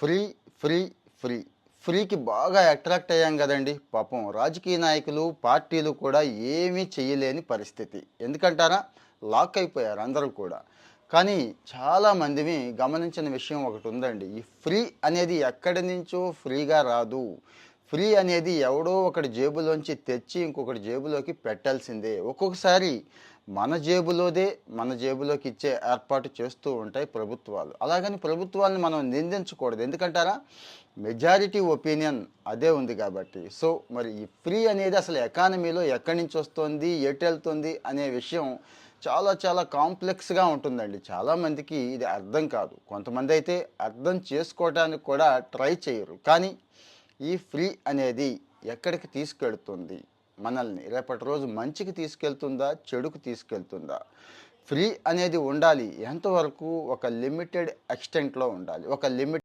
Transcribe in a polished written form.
Free, free, free. ఫ్రీకి బాగా attract అయ్యాం గదండీ! పాపం రాజకీయ నాయకులు, పార్టీలు కూడా ఏమీ చెయ్యలేని పరిస్థితి. ఎందుకంటారా? లాక్ అయిపోయారు అందరూ కూడా. కానీ చాలామందిని గమనించిన విషయం ఒకటుందండి. ఈ ఫ్రీ అనేది ఎక్కడి నుంచో ఫ్రీగా రాదు. ఫ్రీ అనేది ఎవడో ఒకడి జేబులోంచి తెచ్చి ఇంకొకడి జేబులోకి పెట్టాల్సిందే. ఒక్కొక్కసారి మన జేబులోకి ఇచ్చే ఏర్పాటు చేస్తూ ఉంటాయి ప్రభుత్వాలు. అలాగని ప్రభుత్వాలను మనం నిందించకూడదు. ఎందుకంటారా? మెజారిటీ ఒపీనియన్ అదే ఉంది కాబట్టి. సో, మరి ఈ ఫ్రీ అనేది అసలు ఎకానమీలో ఎక్కడి నుంచి వస్తోంది, ఎటెళ్తుంది అనే విషయం చాలా చాలా కాంప్లెక్స్‌గా ఉంటుందండి. చాలామందికి ఇది అర్థం కాదు. కొంతమందైతే అర్థం చేసుకోవటానికి కూడా ట్రై చేయరు. కానీ ఈ ఫ్రీ అనేది ఎక్కడికి తీసుకెళ్తుంది మనల్ని? రేపటి రోజు మంచికి తీసుకెళ్తుందా? చెడుకు తీసుకెళ్తుందా? ఫ్రీ అనేది ఉండాలి. ఎంతవరకు? ఒక లిమిటెడ్ ఎక్స్‌టెంట్‌లో ఉండాలి. ఒక లిమిట్